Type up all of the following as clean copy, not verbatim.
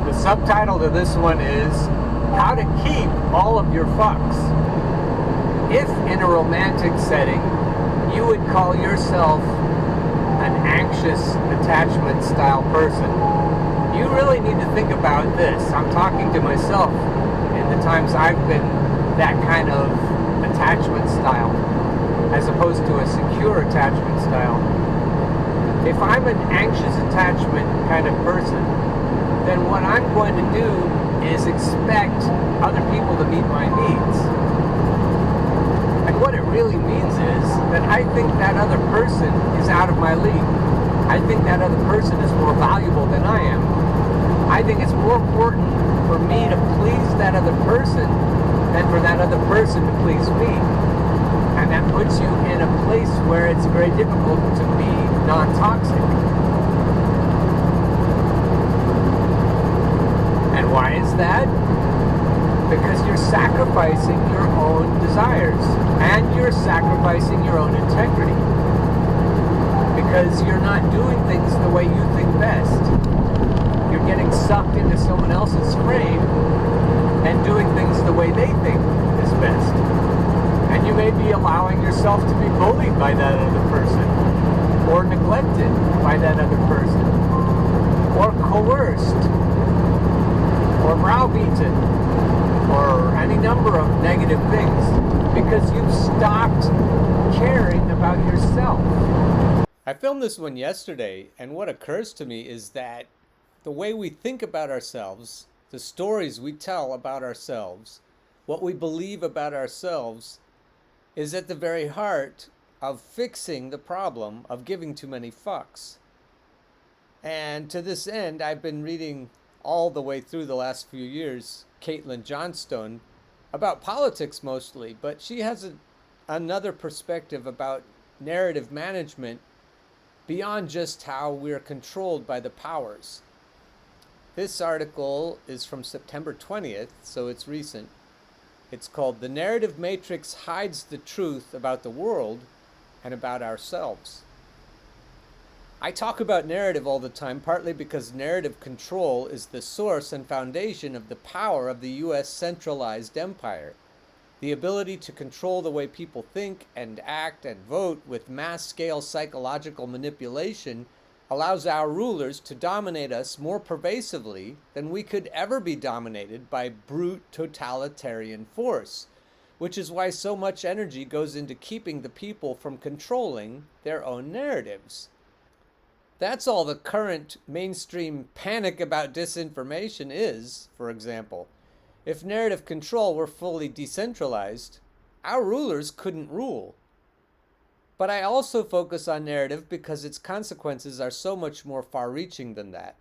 The subtitle to this one is How to Keep All of Your Fucks. If in a romantic setting you would call yourself an anxious attachment style person, you really need to think about this. I'm talking to myself in the times I've been that kind of attachment style as opposed to a secure attachment style. If I'm an anxious attachment kind of person, then what I'm going to do is expect other people to meet my needs. And what it really means is that I think that other person is out of my league. I think that other person is more valuable than I am. I think it's more important for me to please that other person than for that other person to please me. And that puts you in a place where it's very difficult to be non-toxic. And why is that? Because you're sacrificing your own desires and you're sacrificing your own integrity. Because you're not doing things the way you think best. You're getting sucked into someone else's frame and doing things the way they think is best. And you may be allowing yourself to be bullied by that other person, or neglected by that other person, or coerced, or browbeaten, or any number of negative things, because you've stopped caring about yourself. I filmed this one yesterday, and what occurs to me is that the way we think about ourselves, the stories we tell about ourselves, what we believe about ourselves, is at the very heart of fixing the problem of giving too many fucks. And to this end, I've been reading all the way through the last few years Caitlin Johnstone about politics mostly, but she has another perspective about narrative management beyond just how we're controlled by the powers. This article is from September 20th, so it's recent. It's called The Narrative Matrix Hides the Truth About the World and About Ourselves. I talk about narrative all the time, partly because narrative control is the source and foundation of the power of the U.S. centralized empire. The ability to control the way people think and act and vote with mass-scale psychological manipulation allows our rulers to dominate us more pervasively than we could ever be dominated by brute totalitarian force, which is why so much energy goes into keeping the people from controlling their own narratives. That's all the current mainstream panic about disinformation is, for example. If narrative control were fully decentralized, our rulers couldn't rule. But I also focus on narrative because its consequences are so much more far-reaching than that.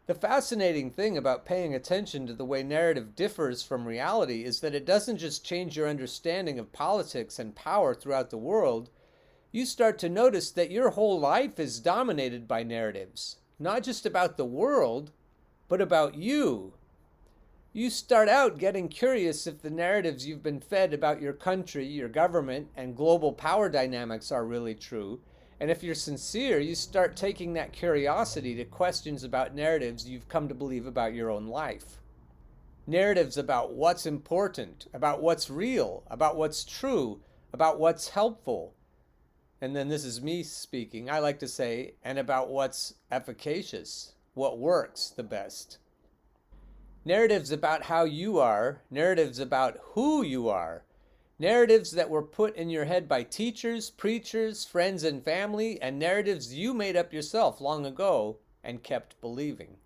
The fascinating thing about paying attention to the way narrative differs from reality is that it doesn't just change your understanding of politics and power throughout the world. You start to notice that your whole life is dominated by narratives, not just about the world, but about you. You start out getting curious if the narratives you've been fed about your country, your government, and global power dynamics are really true. And if you're sincere, you start taking that curiosity to questions about narratives you've come to believe about your own life. Narratives about what's important, about what's real, about what's true, about what's helpful. And then this is me speaking, I like to say, and about what's efficacious, what works the best. Narratives about how you are, narratives about who you are, narratives that were put in your head by teachers, preachers, friends, and family, and narratives you made up yourself long ago and kept believing.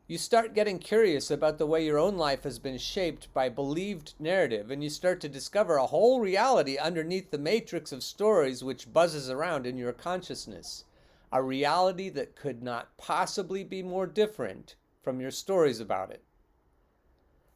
You start getting curious about the way your own life has been shaped by believed narrative, and you start to discover a whole reality underneath the matrix of stories which buzzes around in your consciousness, a reality that could not possibly be more different from your stories about it.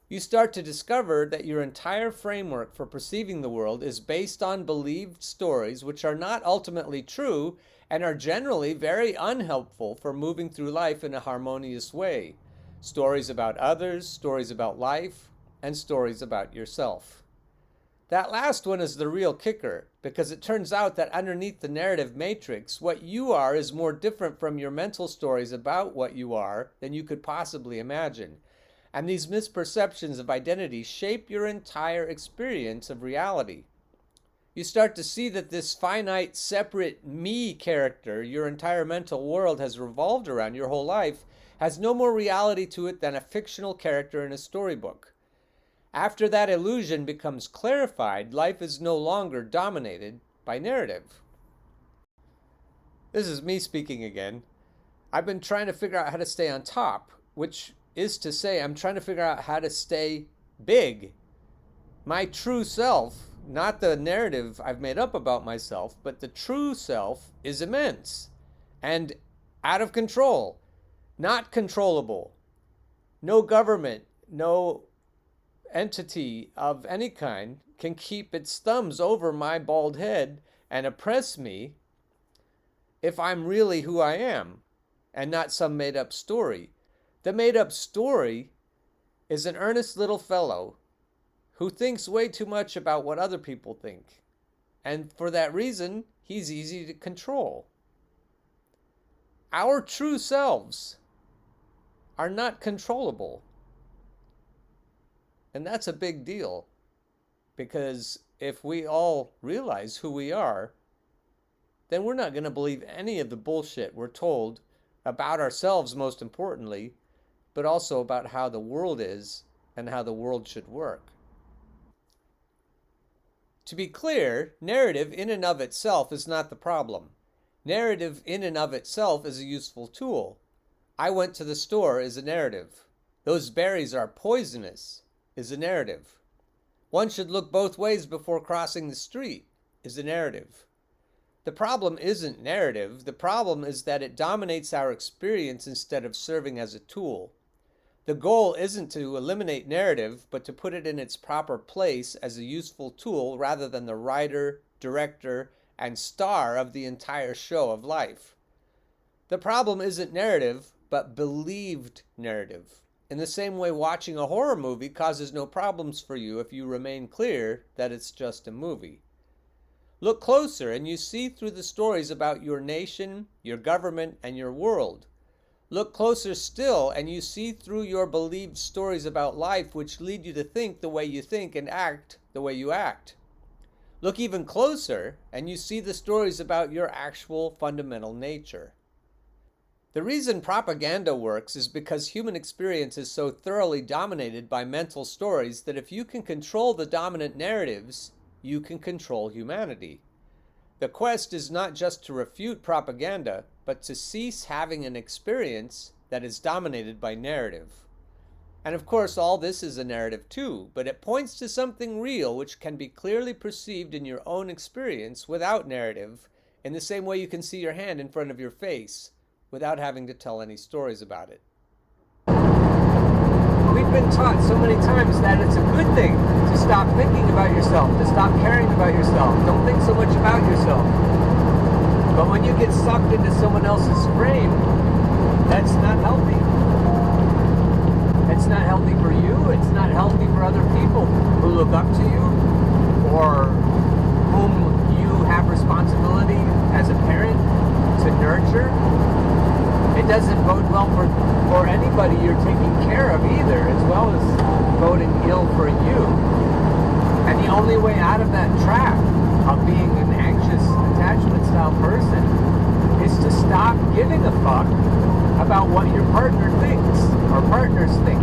You start to discover that your entire framework for perceiving the world is based on believed stories which are not ultimately true and are generally very unhelpful for moving through life in a harmonious way. Stories about others, stories about life, and stories about yourself. That last one is the real kicker, because it turns out that underneath the narrative matrix, what you are is more different from your mental stories about what you are than you could possibly imagine. And these misperceptions of identity shape your entire experience of reality. You start to see that this finite, separate me character your entire mental world has revolved around your whole life has no more reality to it than a fictional character in a storybook. After that illusion becomes clarified, life is no longer dominated by narrative. This is me speaking again. I've been trying to figure out how to stay on top, which is to say, I'm trying to figure out how to stay big. My true self, not the narrative I've made up about myself, but the true self is immense and out of control, not controllable. No government, no entity of any kind can keep its thumbs over my bald head and oppress me if I'm really who I am and not some made-up story. The made-up story is an earnest little fellow who thinks way too much about what other people think. And for that reason, he's easy to control. Our true selves are not controllable. And that's a big deal, because if we all realize who we are, then we're not going to believe any of the bullshit we're told about ourselves, most importantly, but also about how the world is and how the world should work. To be clear, narrative in and of itself is not the problem. Narrative in and of itself is a useful tool. I went to the store is a narrative. Those berries are poisonous is a narrative. One should look both ways before crossing the street is a narrative. The problem isn't narrative. The problem is that it dominates our experience instead of serving as a tool. The goal isn't to eliminate narrative, but to put it in its proper place as a useful tool rather than the writer, director, and star of the entire show of life. The problem isn't narrative, but believed narrative. In the same way, watching a horror movie causes no problems for you if you remain clear that it's just a movie. Look closer and you see through the stories about your nation, your government, and your world. Look closer still and you see through your believed stories about life which lead you to think the way you think and act the way you act. Look even closer and you see the stories about your actual fundamental nature. The reason propaganda works is because human experience is so thoroughly dominated by mental stories that if you can control the dominant narratives, you can control humanity. The quest is not just to refute propaganda, but to cease having an experience that is dominated by narrative. And of course, all this is a narrative too, but it points to something real which can be clearly perceived in your own experience without narrative, in the same way you can see your hand in front of your face, without having to tell any stories about it. We've been taught so many times that it's a good thing to stop thinking about yourself, to stop caring about yourself. Don't think so much about yourself. But when you get sucked into someone else's frame, that's not healthy. It's not healthy for you. It's not healthy for other people who look up to you or whom you have responsibility as a parent to nurture. It doesn't bode well for anybody you're taking care of either, as well as boding ill for you. And the only way out of that trap of being an anxious attachment style person is to stop giving a fuck about what your partner thinks or partners think.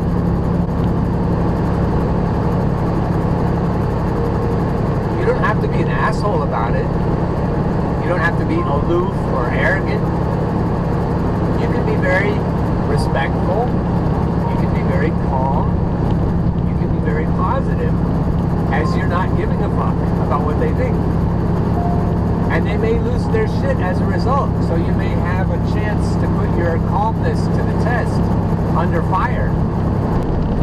You don't have to be an asshole about it. You don't have to be aloof or arrogant. You can be very respectful. You can be very calm. You can be very positive as you're not giving a fuck about what they think. And they may lose their shit as a result, so you may have a chance to put your calmness to the test under fire.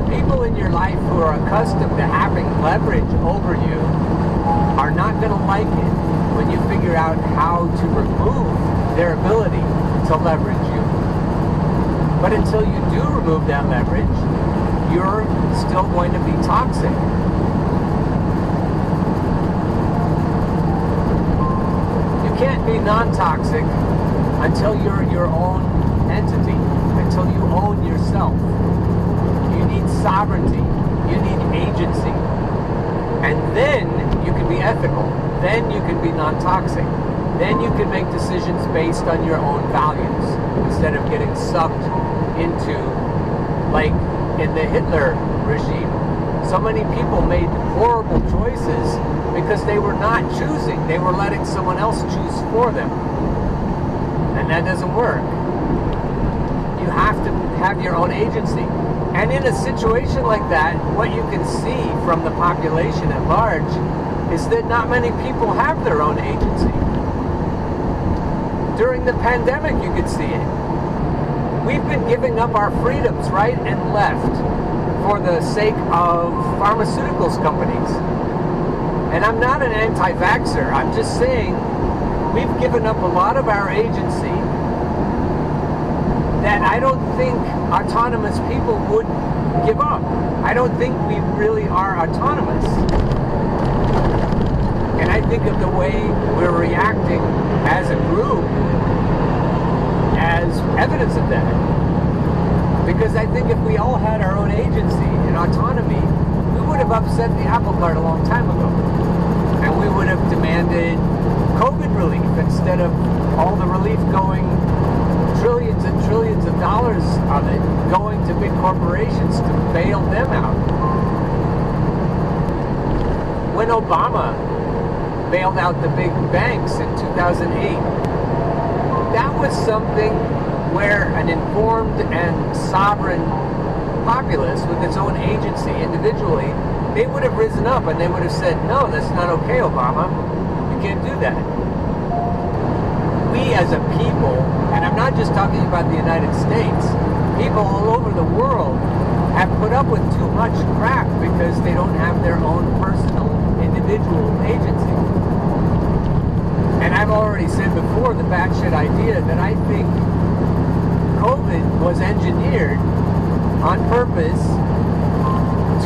People in your life who are accustomed to having leverage over you are not going to like it when you figure out how to remove their ability to leverage you. But until you do remove that leverage, you're still going to be toxic. be non-toxic until you're your own entity, until you own yourself. You need sovereignty. You need agency. And then you can be ethical. Then you can be non-toxic. Then you can make decisions based on your own values instead of getting sucked into, like in the Hitler regime. So many people made horrible choices because they were not choosing. They were letting someone else choose for them. And that doesn't work. You have to have your own agency. And in a situation like that, what you can see from the population at large is that not many people have their own agency. During the pandemic, you could see it. We've been giving up our freedoms right and left for the sake of pharmaceuticals companies. And I'm not an anti-vaxxer. I'm just saying we've given up a lot of our agency that I don't think autonomous people would give up. I don't think we really are autonomous. And I think of the way we're reacting as a group as evidence of that. Because I think if we all had our own agency and autonomy, we would have upset the apple cart a long time ago. And we would have demanded COVID relief instead of all the relief going, trillions and trillions of dollars of it going to big corporations to bail them out. When Obama bailed out the big banks in 2008, that was something where an informed and sovereign populace with its own agency individually, they would have risen up and they would have said, no, that's not okay, Obama. You can't do that. We as a people, and I'm not just talking about the United States, people all over the world have put up with too much crap because they don't have their own personal, individual agency. And I've already said before the batshit idea that I think COVID was engineered on purpose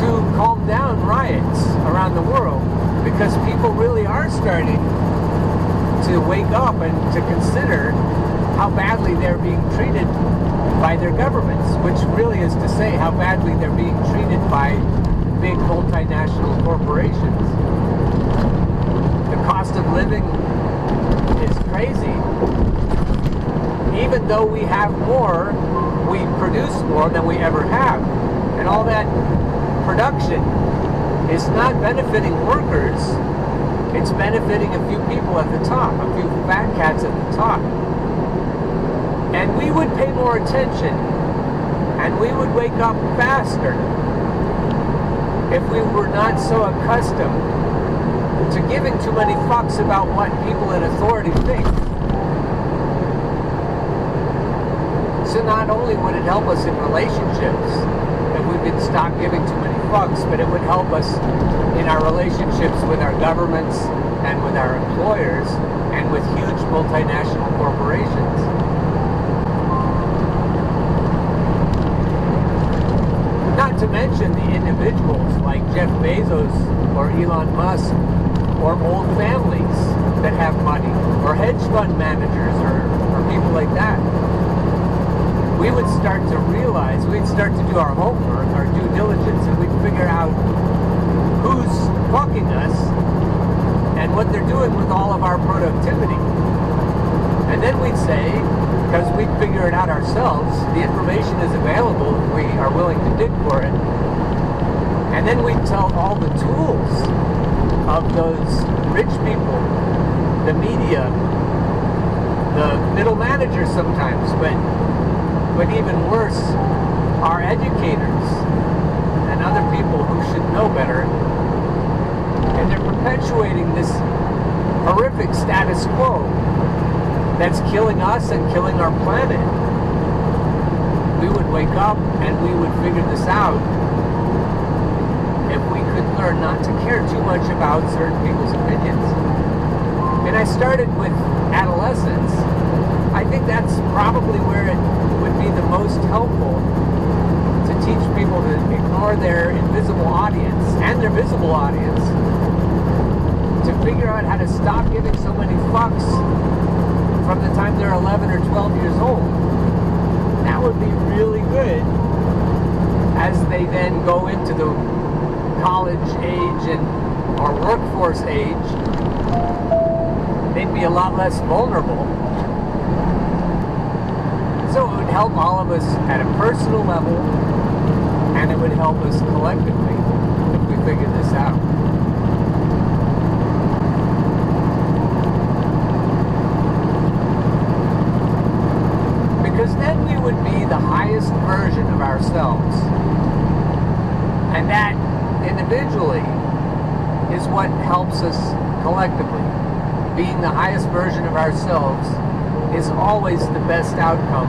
to calm down riots around the world because people really are starting to wake up and to consider how badly they're being treated by their governments, which really is to say how badly they're being treated by big multinational corporations. The cost of living is crazy. Even though we have more, we produce more than we ever have. And all that production is not benefiting workers. It's benefiting a few people at the top, a few fat cats at the top. And we would pay more attention, and we would wake up faster if we were not so accustomed to giving too many fucks about what people in authority think. So not only would it help us in relationships if we could stop giving too many fucks, but it would help us in our relationships with our governments and with our employers and with huge multinational corporations. Not to mention the individuals like Jeff Bezos or Elon Musk or old families that have money or hedge fund managers or people like that. We would start to realize, we'd start to do our homework, our due diligence, and we'd figure out who's fucking us and what they're doing with all of our productivity. And then we'd say, because we'd figure it out ourselves, the information is available if we are willing to dig for it. And then we'd tell all the tools of those rich people, the media, the middle managers sometimes, but even worse, our educators and other people who should know better. And they're perpetuating this horrific status quo that's killing us and killing our planet. We would wake up and we would figure this out if we could learn not to care too much about certain people's opinions. And I started with adolescence. I think that's probably where it would be the most helpful to teach people to ignore their invisible audience and their visible audience, to figure out how to stop giving so many fucks from the time they're 11 or 12 years old. That would be really good as they then go into the college age and or workforce age. They'd be a lot less vulnerable. So it would help all of us at a personal level, and it would help us collectively if we figure this out. Because then we would be the highest version of ourselves. And that individually is what helps us collectively. Being the highest version of ourselves is always the best outcome,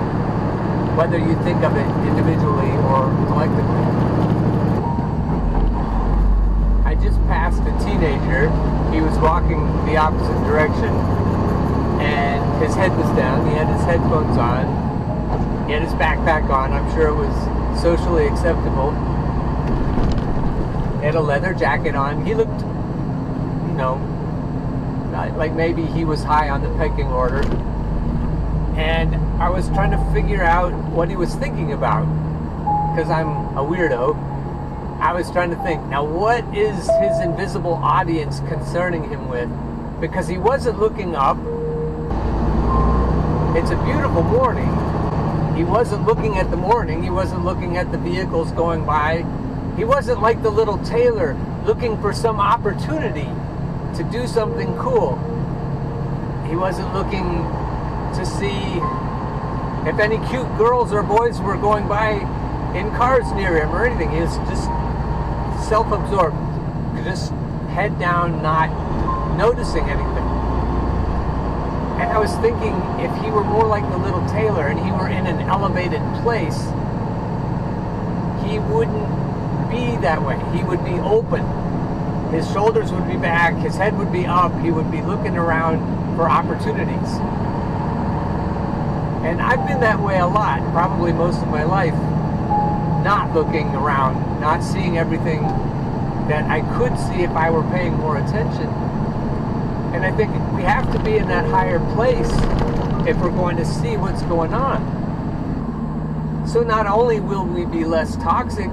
whether you think of it individually or collectively. I just passed a teenager. He was walking the opposite direction, and his head was down. He had his headphones on. He had his backpack on. I'm sure it was socially acceptable. He had a leather jacket on. He looked, like maybe he was high on the pecking order. And I was trying to figure out what he was thinking about, because I'm a weirdo. I was trying to think, now what is his invisible audience concerning him with? Because he wasn't looking up. It's a beautiful morning. He wasn't looking at the morning. He wasn't looking at the vehicles going by. He wasn't like the little tailor looking for some opportunity to do something cool. He wasn't looking to see if any cute girls or boys were going by in cars near him or anything. He was just self-absorbed, just head down, not noticing anything. And I was thinking, if he were more like the little tailor and he were in an elevated place, he wouldn't be that way. He would be open. His shoulders would be back, his head would be up, he would be looking around for opportunities. And I've been that way a lot, probably most of my life, not looking around, not seeing everything that I could see if I were paying more attention. And I think we have to be in that higher place if we're going to see what's going on. So not only will we be less toxic,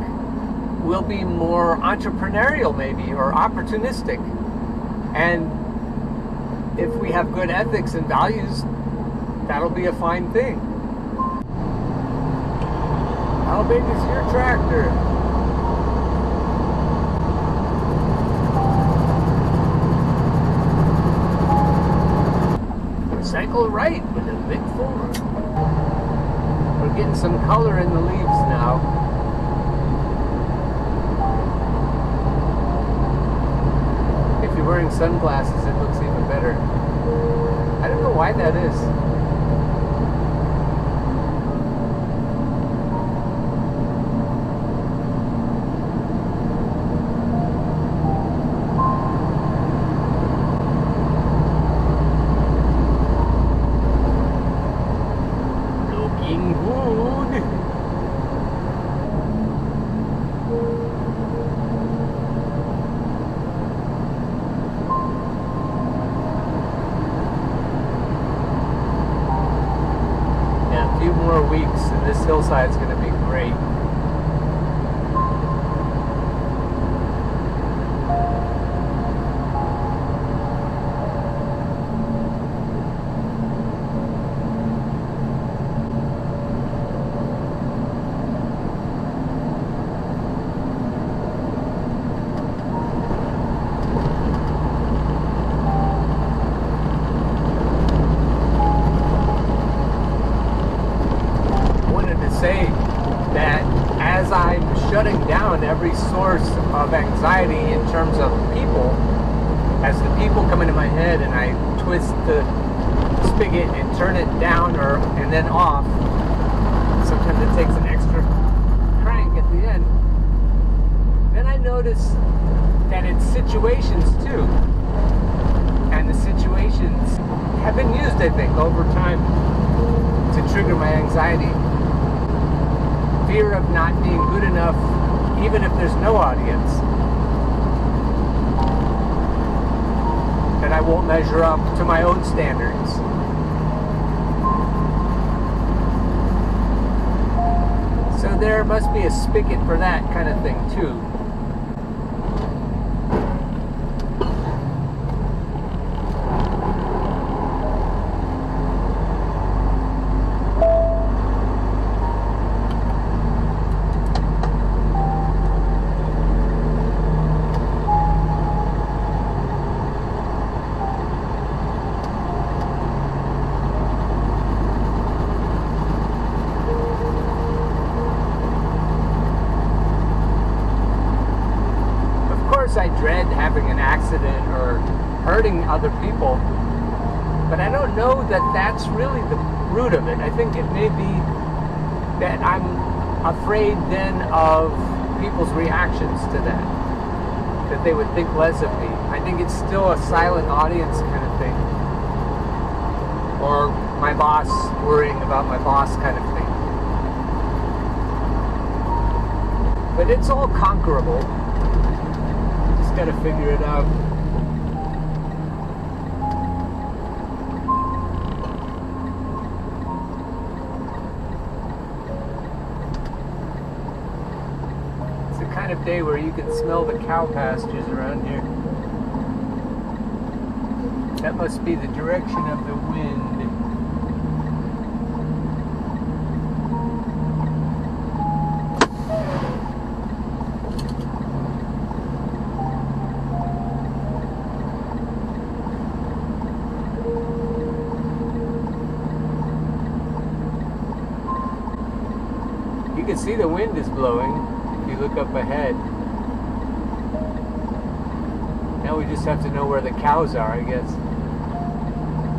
we'll be more entrepreneurial maybe, or opportunistic. And if we have good ethics and values, that'll be a fine thing. How big is your tractor? Cycle right with a big Ford. We're getting some color in the leaves now. If you're wearing sunglasses, it looks even better. I don't know why that is. Looking good. Yeah, a few more weeks and this hillside's going to be great. Say that as I'm shutting down every source of anxiety in terms of people, as the people come into my head and I twist the spigot and turn it down and then off, sometimes it takes an extra crank at the end, then I notice that it's situations too, and the situations have been used, I think, over time to trigger my anxiety. Fear of not being good enough, even if there's no audience. that I won't measure up to my own standards. So there must be a spigot for that kind of thing too. I dread having an accident or hurting other people, but I don't know that that's really the root of it. I think it may be that I'm afraid then of people's reactions to that they would think less of me. I think it's still a silent audience kind of thing, or my boss worrying about my boss kind of thing. But it's all conquerable. Gotta figure it out. It's the kind of day where you can smell the cow pastures around here. That must be the direction of the wind. You can see the wind is blowing if you look up ahead. Now we just have to know where the cows are, I guess.